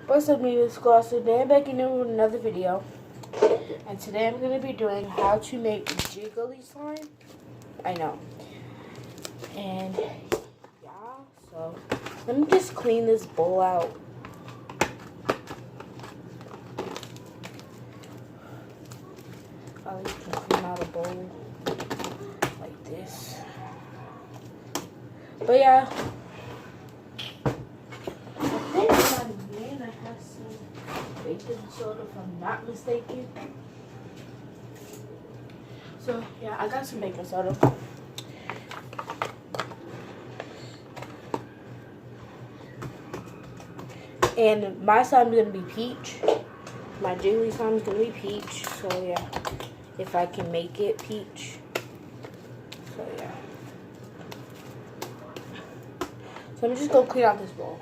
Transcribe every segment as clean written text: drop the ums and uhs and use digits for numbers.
What's up, me? It's Gloss. Today I'm back in with another video. And today I'm going to be doing how to make jiggly slime. I know. And yeah, so let me just clean this bowl out. You can clean out a bowl like this. But yeah. I have some baking soda if I'm not mistaken. So yeah, I got some baking soda. And my slime is gonna be peach. My jiggly slime is gonna be peach. So yeah, if I can make it peach. So yeah. So I'm just gonna clean out this bowl.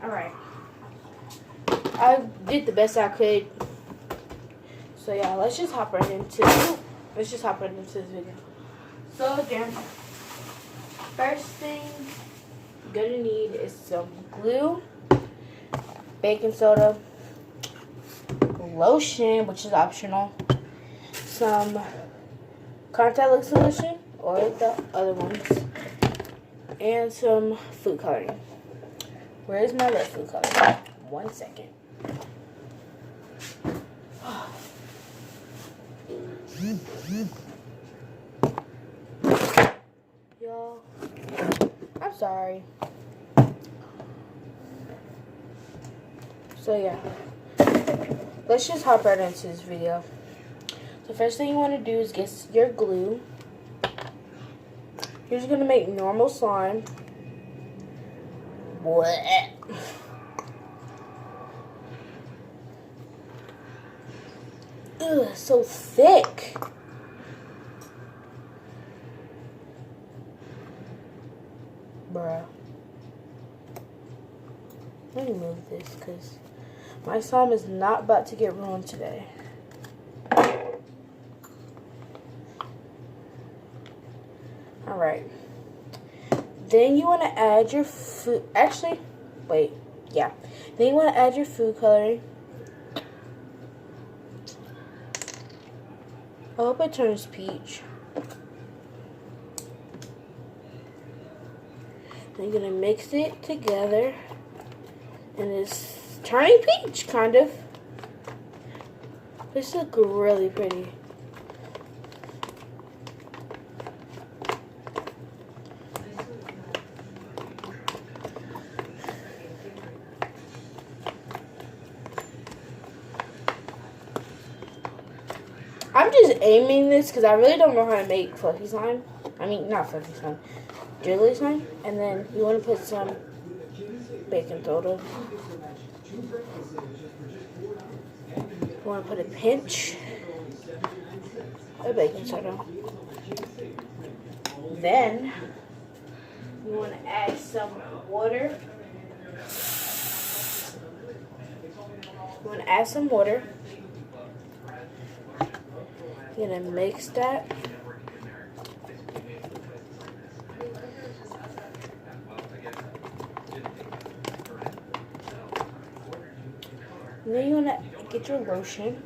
Alright. I did the best I could. So yeah, let's just hop right into this video. So again, first thing you're gonna need is some glue, baking soda, lotion, which is optional, some contact lens solution or the other ones, and some food coloring. Where is my red food coloring? 1 second. Y'all, I'm sorry. So yeah, let's just hop right into this video. So first thing you want to do is get your glue. You're just going to make normal slime. What? Ugh, so thick. Bruh. Let me move this because my slime is not about to get ruined today. Alright. Then you want to add your food. Actually, wait. Yeah. Then you want to add your food coloring. I hope it turns peach. Then you're going to mix it together. And it's turning peach, kind of. This looks really pretty. I'm just aiming this because I really don't know how to make fluffy slime. I mean, not fluffy slime, jiggly slime. And then you want to put some baking soda. You want to put a pinch of baking soda. Then you want to add some water. You want to add some water. You're going to mix that. And then you want to get your lotion.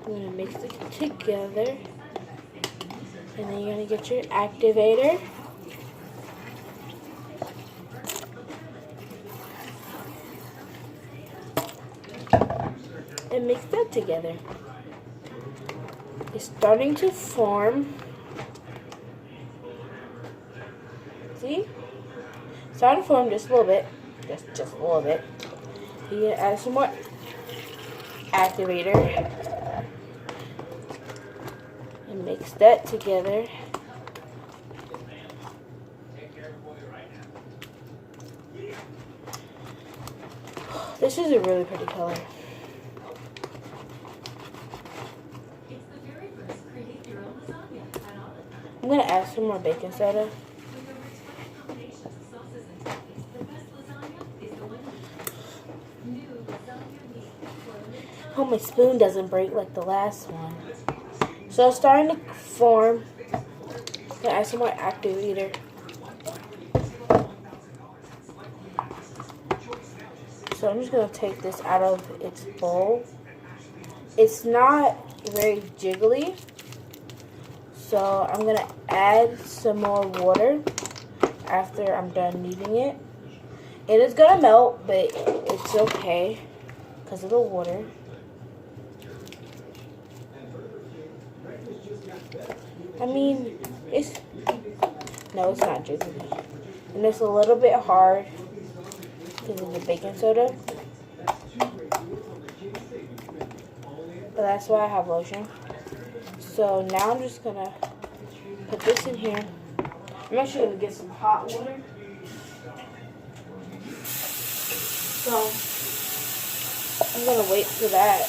You're going to mix it together. And then you're going to get your activator. And mix that together. It's starting to form. See? Starting to form just a little bit. Just a little bit. You add some more activator. And mix that together. This is a really pretty color. gonna add some more baking soda. Hope my spoon doesn't break like the last one. So it's starting to form. I'm gonna add some more activator. So I'm just gonna take this out of its bowl. It's not very jiggly, so I'm gonna add some more water after I'm done kneading it. It is gonna melt, but it's okay because of the water. I mean, it's not jiggly, and it's a little bit hard because of the baking soda. But that's why I have lotion. So now I'm just gonna put this in here. I'm actually gonna get some hot water. So I'm gonna wait for that.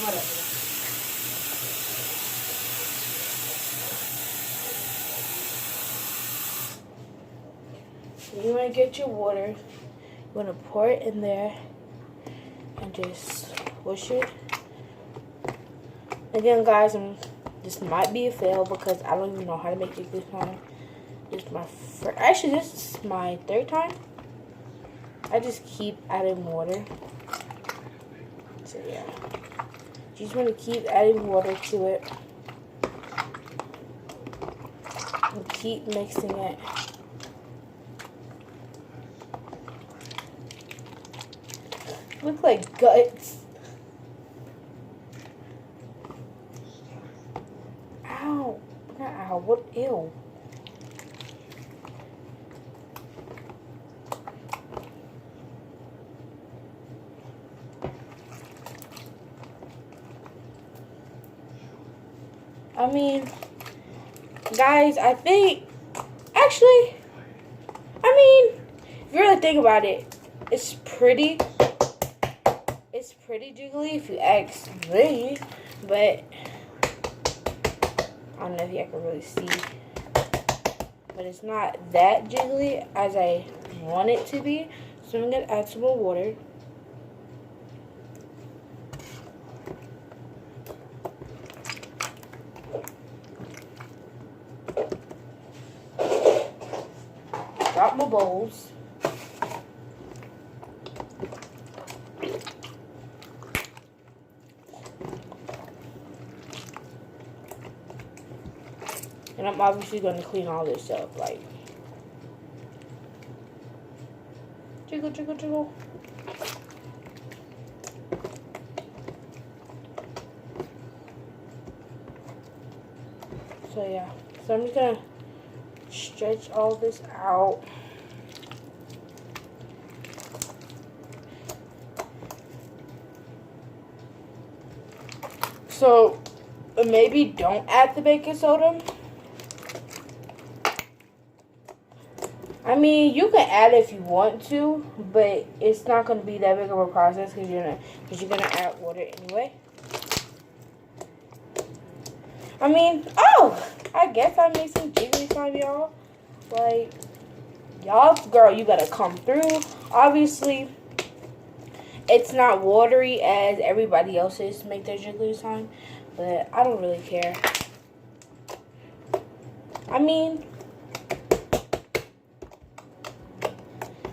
Whatever. So you want to get your water. You want to pour it in there and just swish it. Again, guys, this might be a fail because I don't even know how to make it this time. This is my first. Actually, this is my third time. I just keep adding water. So yeah. You just want to keep adding water to it and keep mixing it. Look like guts. Ow. Not ow. What? Ew. I mean, guys, I think, actually, if you really think about it, it's pretty jiggly if you ask me, but I don't know if you can really see, but it's not that jiggly as I want it to be, so I'm going to add some more water. Drop my bowls. And I'm obviously going to clean all this up, like, jiggle, jiggle, jiggle. So yeah, so I'm just going to stretch all this out. So maybe don't add the baking soda. I mean, you can add it if you want to, but it's not going to be that big of a process because you're gonna add water anyway. I mean, oh, I guess I made some jiggly slime, y'all. Like, y'all, girl, you gotta come through. Obviously, it's not watery as everybody else's make their jiggly slime, but I don't really care. I mean,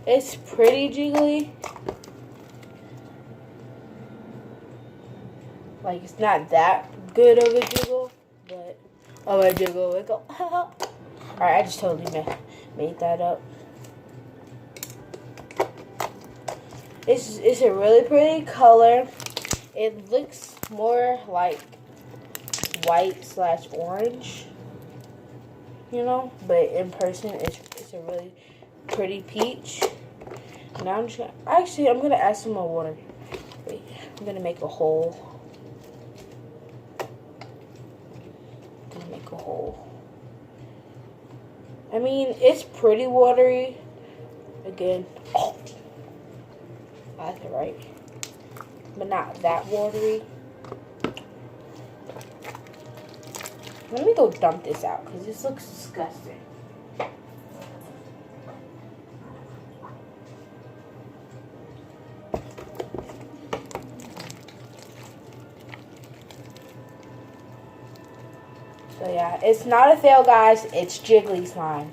it's pretty jiggly. Like, it's not that good of a jiggle, but oh, a jiggle, wiggle. Alright, I just totally made that up. It's a really pretty color. It looks more like white/orange, you know, but in person it's a really pretty peach. Now I'm gonna add some more water. Wait. I'm gonna make a hole. I mean, it's pretty watery. Again, that's right, but not that watery. Let me go dump this out because this looks disgusting. So yeah, it's not a fail, guys. It's jiggly slime.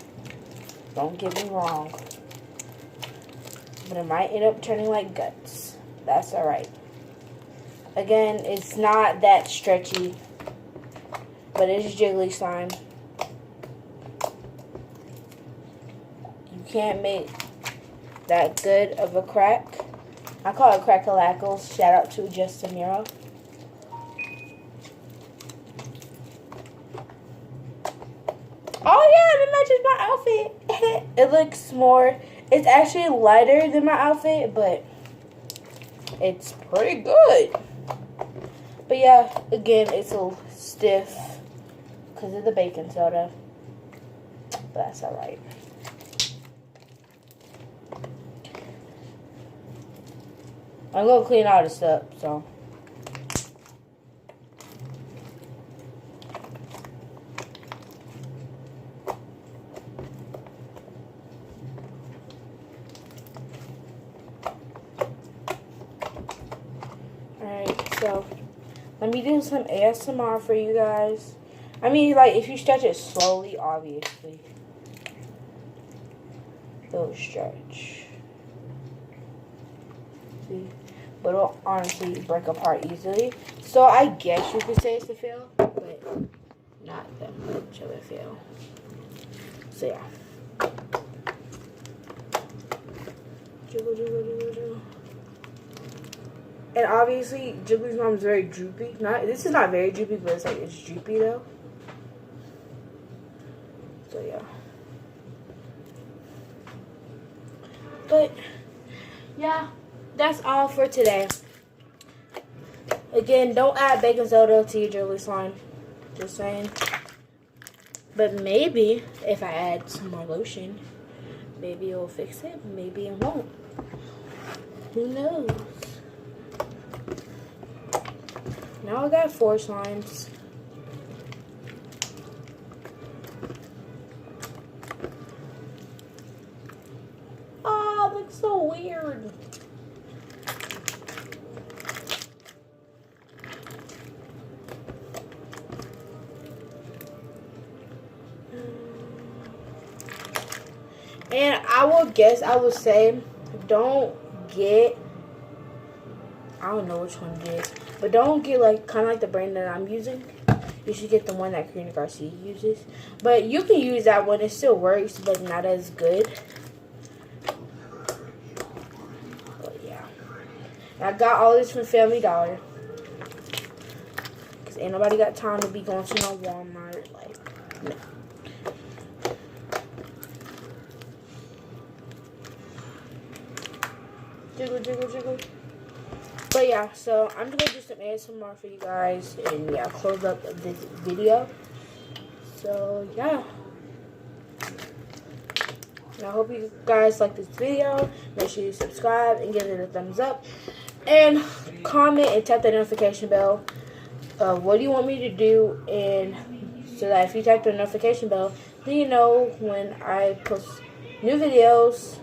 Don't get me wrong. But it might end up turning like guts. That's alright. Again, it's not that stretchy. But it's jiggly slime. You can't make that good of a crack. I call it crack-a-lackles. Shout out to Justin Miro. Oh yeah, it matches my outfit. It looks more, it's actually lighter than my outfit, but it's pretty good. But yeah, again, it's a little stiff because of the baking soda, but that's alright. I'm gonna clean all this up, so. Alright, so let me do some ASMR for you guys. I mean, like, if you stretch it slowly, obviously, it'll stretch. See? But it'll honestly break apart easily. So I guess you could say it's a fail, but not that much of a fail. So yeah. Jiggle, jiggle, jiggle, jiggle. And obviously, Jiggly's mom's very droopy. This is not very droopy, but it's like, it's droopy though. So yeah. But yeah, that's all for today. Again, don't add baking soda to your Jiggly slime. Just saying. But maybe if I add some more lotion, maybe it'll fix it. Maybe it won't. Who knows? Now I got 4 slimes. Oh, it looks so weird. And I would say, don't get, I don't know which one it is, but don't get like kind of like the brand that I'm using. You should get the one that Karina Garcia uses. But you can use that one. It still works, but not as good. But yeah. And I got all this from Family Dollar. Because ain't nobody got time to be going to no Walmart. Like, no. Jiggle, jiggle, jiggle. But yeah, so I'm just going to do some ASMR for you guys. And yeah, close up this video. So yeah. And I hope you guys like this video. Make sure you subscribe and give it a thumbs up. And comment and tap the notification bell. What do you want me to do? And so that if you tap the notification bell, then you know when I post new videos.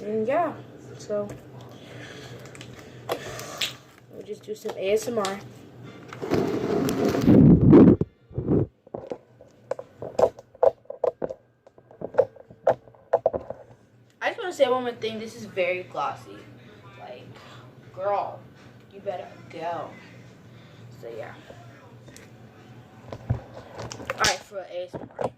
And yeah, so we'll just do some ASMR. I just want to say one more thing. This is very glossy. Like, girl, you better go. So yeah. Alright, for ASMR.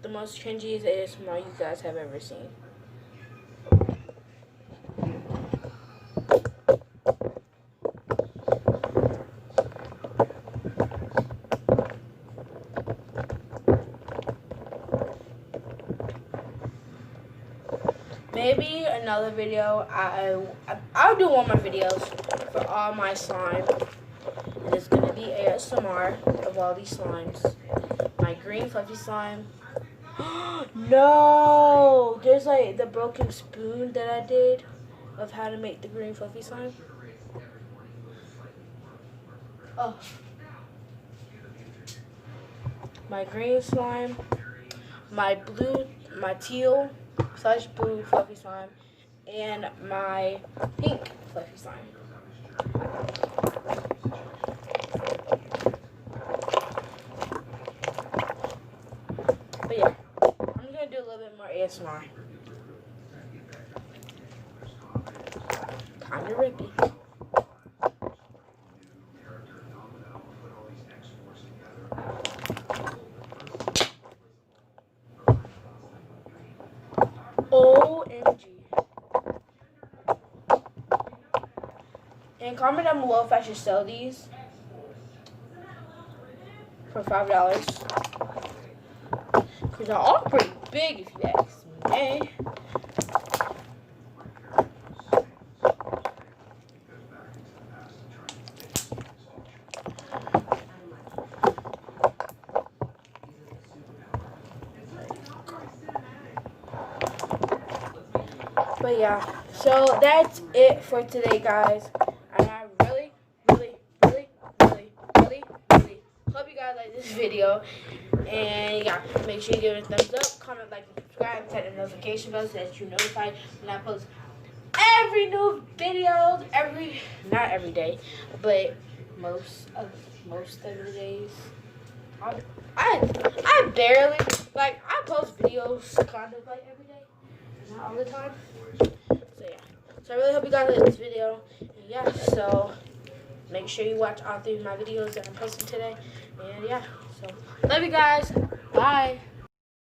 the most cringiest ASMR you guys have ever seen. Maybe another video. I'll do one more videos for all my slime. And it's gonna be ASMR of all these slimes. My green fluffy slime. No! There's like the broken spoon that I did of how to make the green fluffy slime. Oh. My green slime. My teal / blue fluffy slime. And my pink fluffy slime. But yeah, I'm gonna do a little bit more ASMR. Kinda rippy. OMG. And comment down below if I should sell these for $5. Because they're all pretty big if you ask me. But yeah, so that's it for today, guys. And I really hope you guys like this video. And yeah, make sure you give it a thumbs up, comment, like, and subscribe, set the notification bell so that you're notified when I post every new video, not every day, but most of the days. I barely, like, I post videos kind of like every day, not all the time. So yeah, so I really hope you guys like this video. And yeah, so make sure you watch all 3 of my videos that I'm posting today. And yeah, so love you guys. Bye.